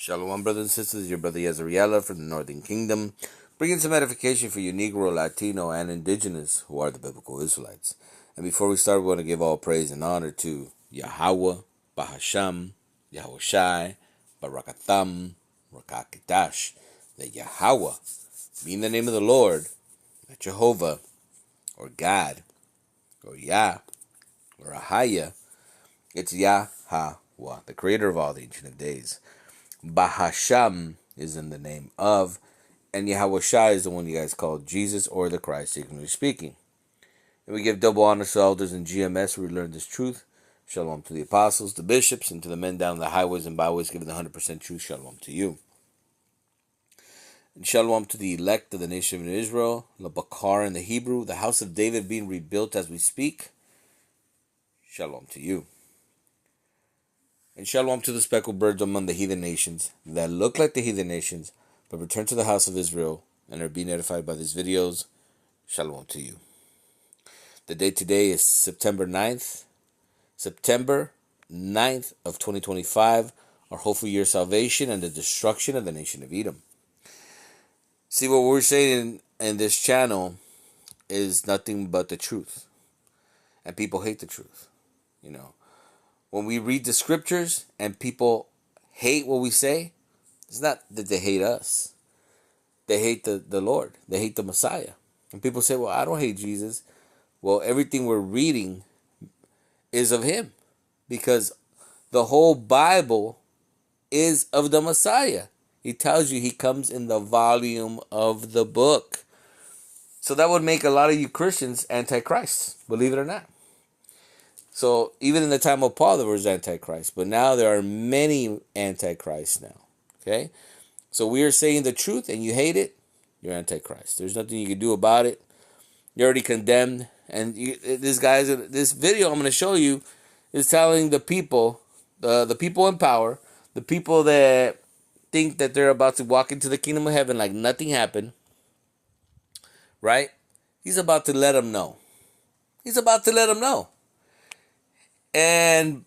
Shalom, brothers and sisters. Your brother Yazariela from the Northern Kingdom, bringing some edification for you Negro, Latino, and Indigenous who are the biblical Israelites. And before we start, we want to give all praise and honor to Yahweh, Bahasham, Yahushai, Barakatham, Rakakitash. That Yahweh, being the name of the Lord, that Jehovah, or God, or Yah, or Ahaya, it's Yahweh, the creator of all the Ancient of Days. Bahasham is in the name of, and Yahushai is the one you guys call Jesus or the Christ, technically speaking. And we give double honor to elders in GMS where we learn this truth. Shalom to the apostles, the bishops, and to the men down the highways and byways giving the 100% truth. Shalom to you. And shalom to the elect of the nation of Israel, Labakar in the Hebrew, the house of David being rebuilt as we speak. Shalom to you. And shalom to the speckled birds among the heathen nations that look like the heathen nations, but return to the house of Israel and are being edified by these videos. Shalom to you. The date today is September 9th of 2025, our hope for your salvation and the destruction of the nation of Edom. See, what we're saying in this channel is nothing but the truth. And people hate the truth, When we read the scriptures and people hate what we say, it's not that they hate us. They hate the Lord. They hate the Messiah. And people say, well, I don't hate Jesus. Well, everything we're reading is of him. Because the whole Bible is of the Messiah. He tells you he comes in the volume of the book. So that would make a lot of you Christians antichrists, believe it or not. So even in the time of Paul, there was Antichrist. But now there are many Antichrists now. Okay? So we are saying the truth and you hate it, you're Antichrist. There's nothing you can do about it. You're already condemned. And this video I'm going to show you is telling the people, the people in power, the people that think that they're about to walk into the kingdom of heaven like nothing happened. Right? He's about to let them know. He's about to let them know. And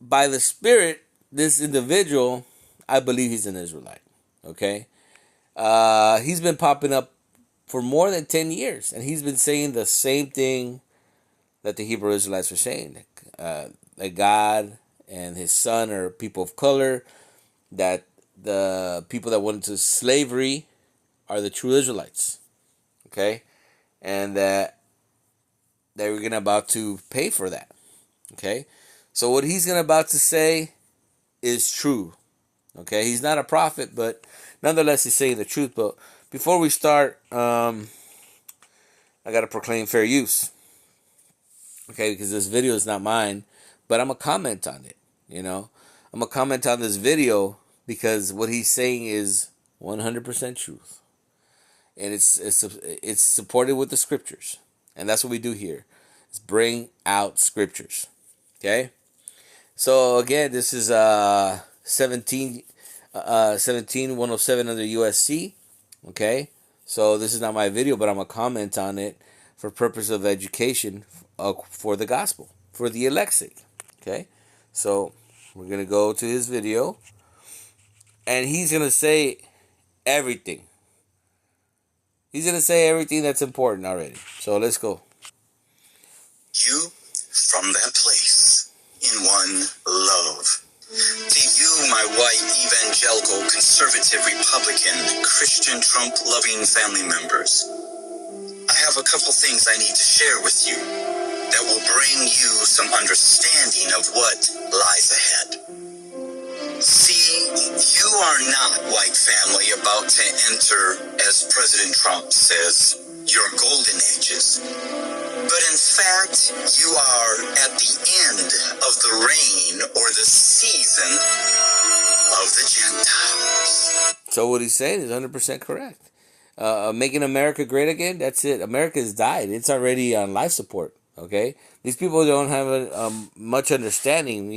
by the Spirit, this individual, I believe he's an Israelite. Okay? He's been popping up for more than 10 years. And he's been saying the same thing that the Hebrew Israelites were saying. That God and his son are people of color. That the people that went into slavery are the true Israelites. Okay? And that they were about to pay for that. Okay, so what he's about to say is true. Okay, he's not a prophet, but nonetheless, he's saying the truth. But before we start, I got to proclaim fair use. Okay, because this video is not mine, but I'm going to comment on it. I'm going to comment on this video because what he's saying is 100% truth. And it's supported with the scriptures. And that's what we do here, is bring out scriptures. Okay, so again, this is 17107 under USC. Okay, so this is not my video, but I'm gonna comment on it for purpose of education for the gospel, for the elect's sake. Okay, so we're gonna go to his video, and he's gonna say everything. He's gonna say everything that's important already. So let's go. You from that place in one love. To you, my white, evangelical, conservative, Republican, Christian, Trump-loving family members, I have a couple things I need to share with you that will bring you some understanding of what lies ahead. See, you are not, white family, about to enter, as President Trump says, your golden ages. But in fact, you are at the end of the reign or the season of the Gentiles. So what he's saying is 100% correct. Making America great again, that's it. America's died. It's already on life support, okay? These people don't have much understanding,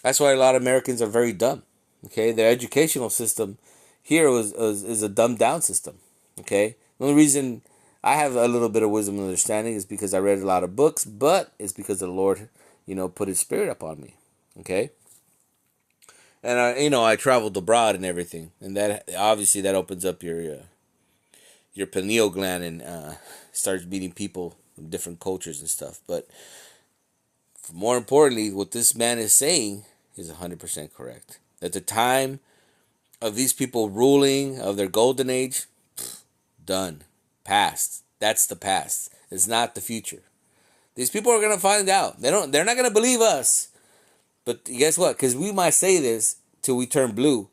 That's why a lot of Americans are very dumb, okay? Their educational system here is a dumbed down system, okay? The only reason I have a little bit of wisdom and understanding is because I read a lot of books, but it's because the Lord, put his spirit upon me. Okay? And I traveled abroad and everything, and that obviously that opens up your pineal gland and starts meeting people from different cultures and stuff. But more importantly, what this man is saying is 100% correct. At the time of these people ruling of their golden age, done, past. That's the past. It's not the future. These people are gonna find out. They're not gonna believe us. But guess what? Because we might say this till we turn blue,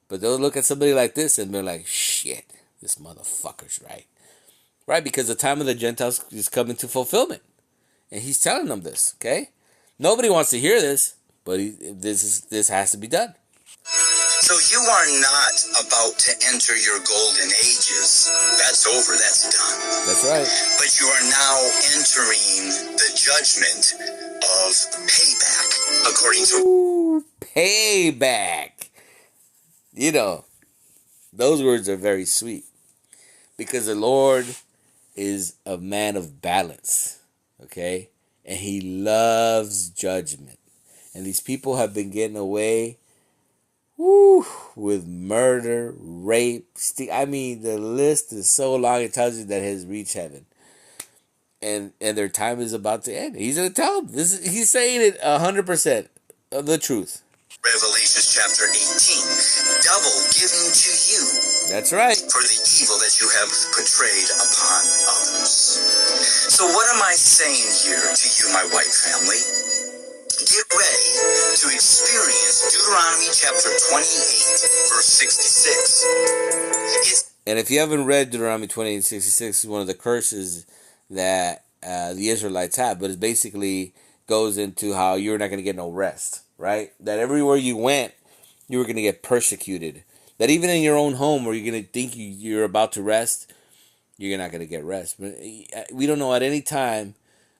but they'll look at somebody like this and they're like, "Shit, this motherfucker's right." Right? Because the time of the Gentiles is coming to fulfillment, and he's telling them this. Okay, nobody wants to hear this, but this has to be done. So you are not about to enter your golden ages. That's over. That's done. That's right. But you are now entering the judgment of payback, according to... Ooh, payback. Those words are very sweet. Because the Lord is a man of balance. Okay? And he loves judgment. And these people have been getting away with murder, rape, the list is so long. It tells you that it has reached heaven, and their time is about to end. He's gonna tell them this. He's saying it 100% of the truth. Revelation chapter 18, double given to you. That's right. For the evil that you have portrayed upon others. So what am I saying here to you, my white family? Get ready to experience Deuteronomy chapter 28, verse 66. And if you haven't read Deuteronomy 28:66, it's one of the curses that the Israelites have, but it basically goes into how you're not going to get no rest, right? That everywhere you went, you were going to get persecuted. That even in your own home where you're going to think you're about to rest, you're not going to get rest. But we don't know at any time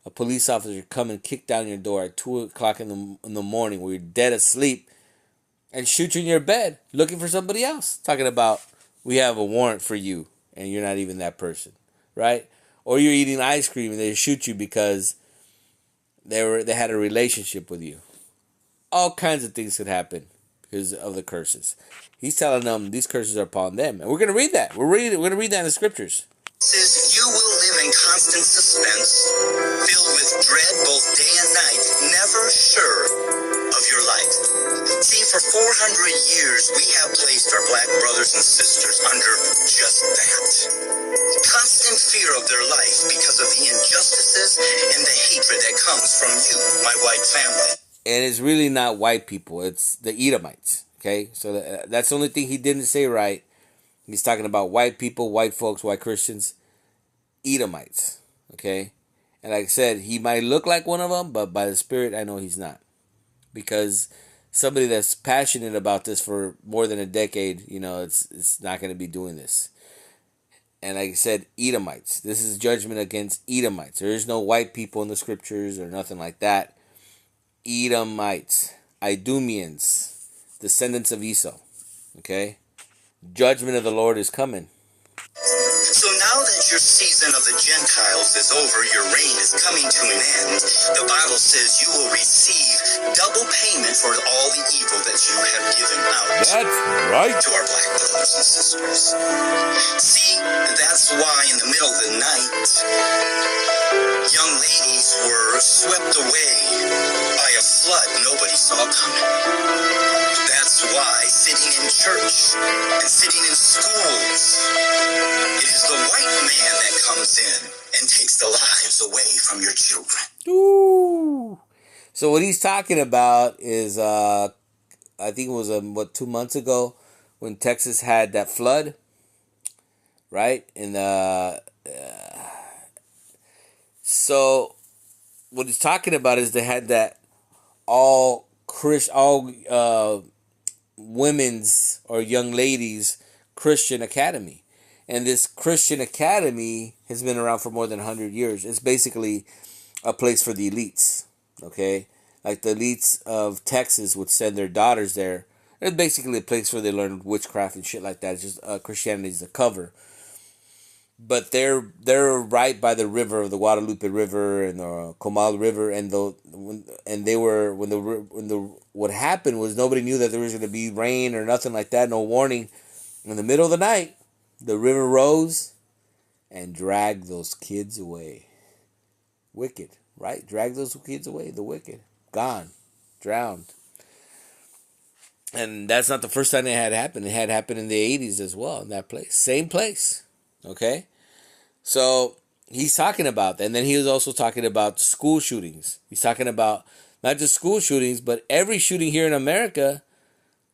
a police officer come and kick down your door at 2 o'clock in the morning where you're dead asleep and shoot you in your bed looking for somebody else. Talking about, we have a warrant for you and you're not even that person, right? Or you're eating ice cream and they shoot you because they had a relationship with you. All kinds of things could happen because of the curses. He's telling them these curses are upon them. And we're going to read that. We're going to read that in the scriptures. Says you will live in constant suspense, filled with dread both day and night, never sure of your life. See, for 400 years, we have placed our black brothers and sisters under just that. Constant fear of their life because of the injustices and the hatred that comes from you, my white family. And it's really not white people. It's the Edomites. Okay? So that's the only thing he didn't say right. He's talking about white people, white folks, white Christians, Edomites, okay? And like I said, he might look like one of them, but by the Spirit, I know he's not. Because somebody that's passionate about this for more than a decade, it's not going to be doing this. And like I said, Edomites. This is judgment against Edomites. There is no white people in the scriptures or nothing like that. Edomites, Idumeans, descendants of Esau, okay? Judgment of the Lord is coming. So now that your season of the Gentiles is over, your reign is coming to an end, the Bible says you will receive double payment for all the evil that you have given out. That's right. To our black brothers and sisters. See, that's why in the middle of the night, young ladies were swept away by a flood nobody saw coming. That's why sitting in church and sitting in schools, it is the white man that comes in and takes the lives away from your children. Ooh. So what he's talking about is, I think it was 2 months ago when Texas had that flood, right? And so what he's talking about is they had that all women's or young ladies Christian academy. And this Christian academy has been around for more than 100 years. It's basically a place for the elites, okay? Like the elites of Texas would send their daughters there. It's basically a place where they learn witchcraft and shit like that. It's just Christianity is the cover. But they're right by the river, the Guadalupe River and the Comal River. And what happened was nobody knew that there was going to be rain or nothing like that, no warning. In the middle of the night, the river rose and dragged those kids away. Wicked, right? Drag those kids away. The wicked, gone, drowned. And that's not the first time it had happened. It had happened in the 80s as well, in that place. Same place. Okay? So he's talking about that. And then he was also talking about school shootings. He's talking about not just school shootings, but every shooting here in America,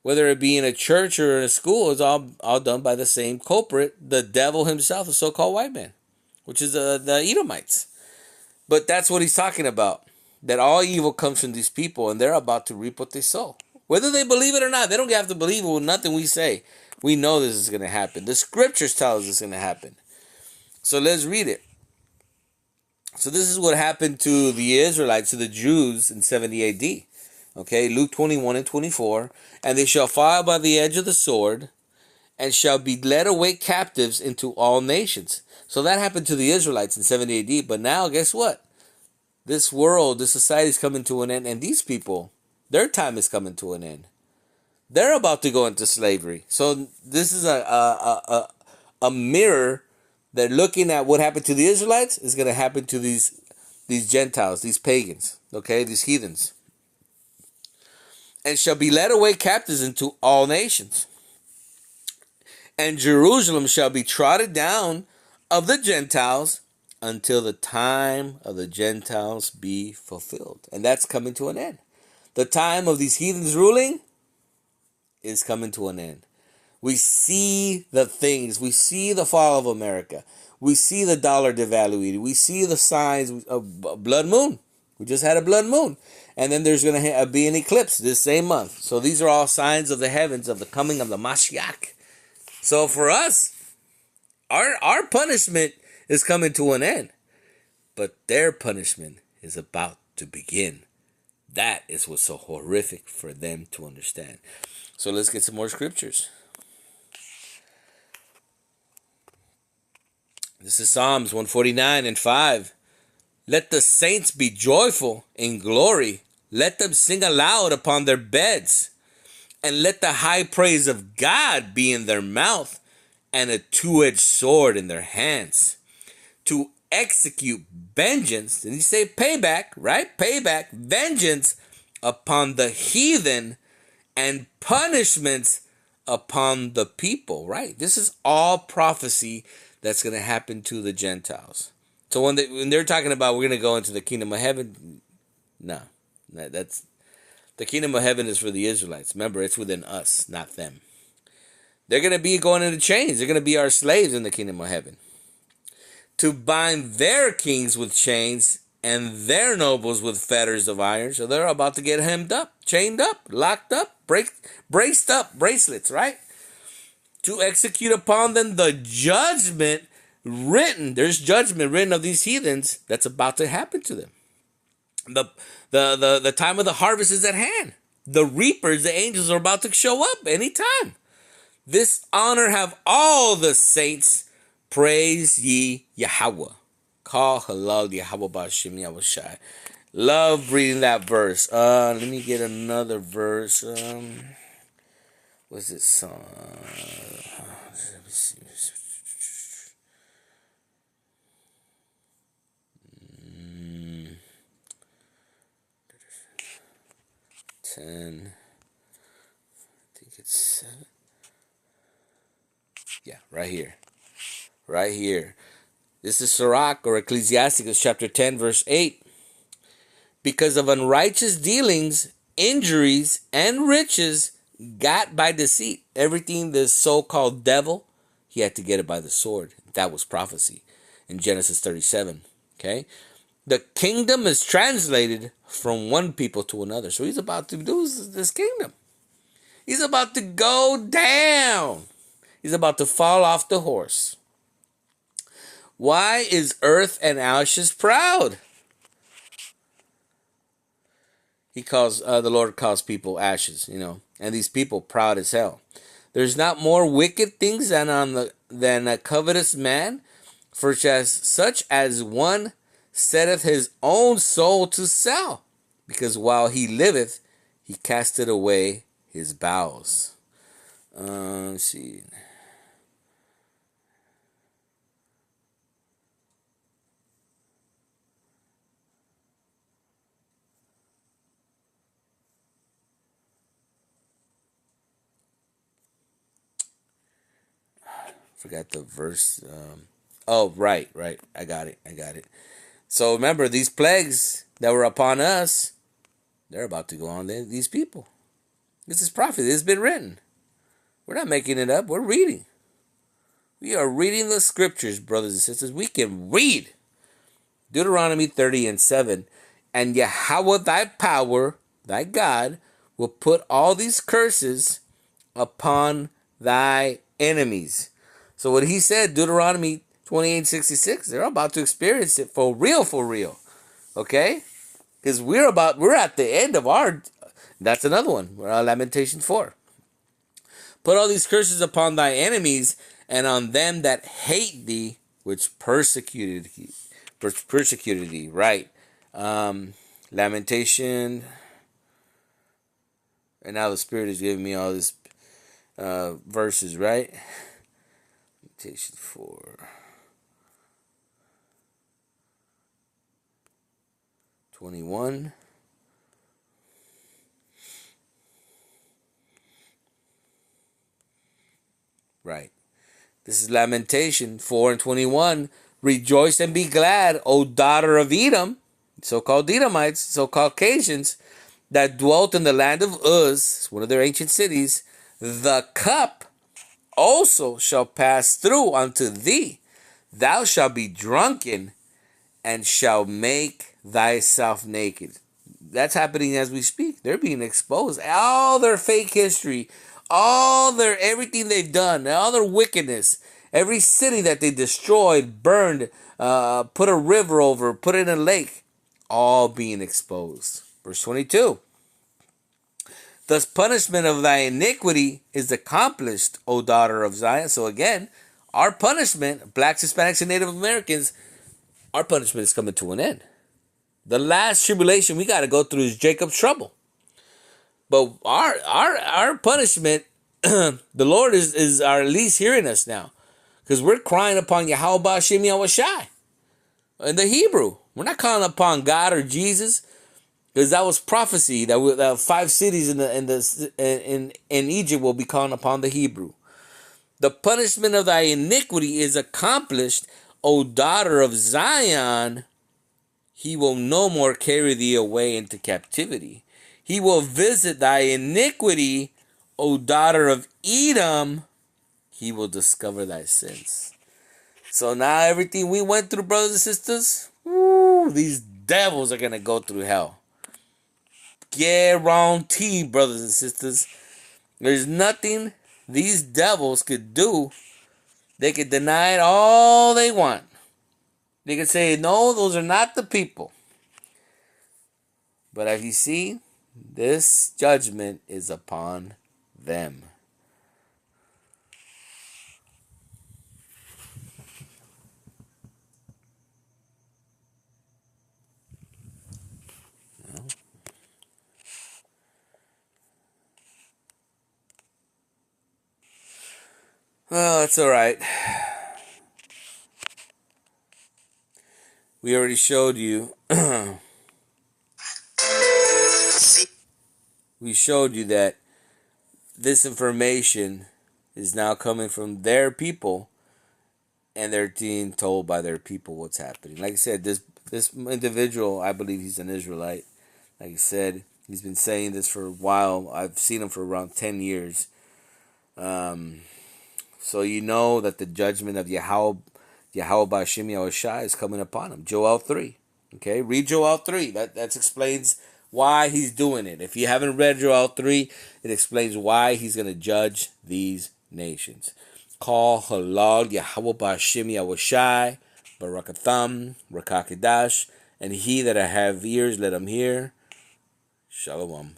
whether it be in a church or in a school, is all done by the same culprit, the devil himself, the so-called white man, which is the Edomites. But that's what he's talking about, that all evil comes from these people, and they're about to reap what they sow. Whether they believe it or not, they don't have to believe it with nothing we say. We know this is going to happen. The scriptures tell us it's going to happen. So let's read it. So this is what happened to the Israelites, to the Jews in 70 AD. Okay, Luke 21 and 24. And they shall fall by the edge of the sword, and shall be led away captives into all nations. So that happened to the Israelites in 70 AD. But now, guess what? This world, this society is coming to an end. And these people, their time is coming to an end. They're about to go into slavery. So this is a mirror that looking at what happened to the Israelites is going to happen to these Gentiles, these pagans, okay, these heathens. And shall be led away captives into all nations. And Jerusalem shall be trodden down of the Gentiles until the time of the Gentiles be fulfilled. And that's coming to an end. The time of these heathens ruling is coming to an end. We see the things. We see the fall of America. We see the dollar devaluating. We see the signs of blood moon. We just had a blood moon. And then there's going to be an eclipse this same month. So these are all signs of the heavens of the coming of the Mashiach. So for us, our punishment is coming to an end. But their punishment is about to begin. That is what's so horrific for them to understand. So let's get some more scriptures. This is Psalms 149 and 5. Let the saints be joyful in glory. Let them sing aloud upon their beds. And let the high praise of God be in their mouth, and a two-edged sword in their hands, to execute vengeance. Did he say payback, right? Payback, vengeance upon the heathen, and punishments upon the people, right? This is all prophecy that's going to happen to the Gentiles. So when they're talking about we're going to go into the kingdom of heaven, no, that's the kingdom of heaven is for the Israelites. Remember, it's within us, not them. They're going to be going into chains. They're going to be our slaves in the kingdom of heaven. To bind their kings with chains and their nobles with fetters of iron. So they're about to get hemmed up, chained up, locked up, braced up, bracelets, right? To execute upon them the judgment written. There's judgment written of these heathens that's about to happen to them. The time of the harvest is at hand. The reapers, the angels, are about to show up anytime. This honor have all the saints. Praise ye Yahweh. Call halal Yahweh Bashim Yahushai. Love reading that verse. Let me get another verse. What's it? Song? 10. I think it's 7. Yeah, right here. Right here. This is Sirach or Ecclesiasticus chapter 10 verse 8. Because of unrighteous dealings, injuries, and riches got by deceit. Everything the so-called devil, he had to get it by the sword. That was prophecy in Genesis 37. Okay? The kingdom is translated from one people to another. So he's about to lose this kingdom. He's about to go down. He's about to fall off the horse. Why is earth and ashes proud? The Lord calls people ashes, and these people proud as hell. There's not more wicked things than a covetous man, such as one setteth his own soul to sell, because while he liveth, he casteth away his bowels. Let's see. Forgot the verse. Oh, right. I got it. So remember, these plagues that were upon us, they're about to go on these people. This is prophecy. This has been written. We're not making it up. We're reading. We are reading the scriptures, brothers and sisters. We can read. Deuteronomy 30:7. And Yahweh thy power, thy God, will put all these curses upon thy enemies. So what he said, Deuteronomy 28:66, they're about to experience it for real. Okay? Because we're at the end of our, that's another one. We're on Lamentation 4. Put all these curses upon thy enemies and on them that hate thee, which persecuted thee. Right. Lamentation. And now the Spirit is giving me all these verses, right? Lamentation 4. 21. Right. This is Lamentation 4:21. Rejoice and be glad, O daughter of Edom, so-called Edomites, so-called Caucasians, that dwelt in the land of Uz, one of their ancient cities. The cup also shall pass through unto thee. Thou shalt be drunken and shall make thyself naked. That's happening as we speak. They're being exposed. All their fake history, all their everything they've done, all their wickedness, every city that they destroyed, burned, put a river over, put it in a lake, all being exposed. Verse 22. Thus punishment of thy iniquity is accomplished, O daughter of Zion. So again, our punishment, blacks, Hispanics, and Native Americans, our punishment is coming to an end. The last tribulation we got to go through is Jacob's trouble. But our punishment, the Lord is at least hearing us now. Because we're crying upon Yahweh Ba'Shem Yahweh Shai. In the Hebrew. We're not calling upon God or Jesus. Because that was prophecy that 5 cities in Egypt will be calling upon the Hebrew. The punishment of thy iniquity is accomplished, O daughter of Zion. He will no more carry thee away into captivity. He will visit thy iniquity, O daughter of Edom. He will discover thy sins. So now everything we went through, brothers and sisters, these devils are going to go through hell. Guarantee, brothers and sisters. There's nothing these devils could do. They could deny it all they want. They could say, no, those are not the people. But as you see, this judgment is upon them. Well, that's all right. We already showed you. We showed you that this information is now coming from their people, and they're being told by their people what's happening. Like I said, this individual, I believe he's an Israelite. Like I said, he's been saying this for a while. I've seen him for around 10 years. So you know that the judgment of Yahweh Ba'Shem Yahweh Shai is coming upon him. Joel 3. Okay, read Joel 3. That explains why he's doing it. If you haven't read Joel 3, it explains why he's going to judge these nations. Call halal Yahweh Ba'Shem Yahweh Shai, Barakatham, Rakakidash, and he that have ears, let him hear. Shalom.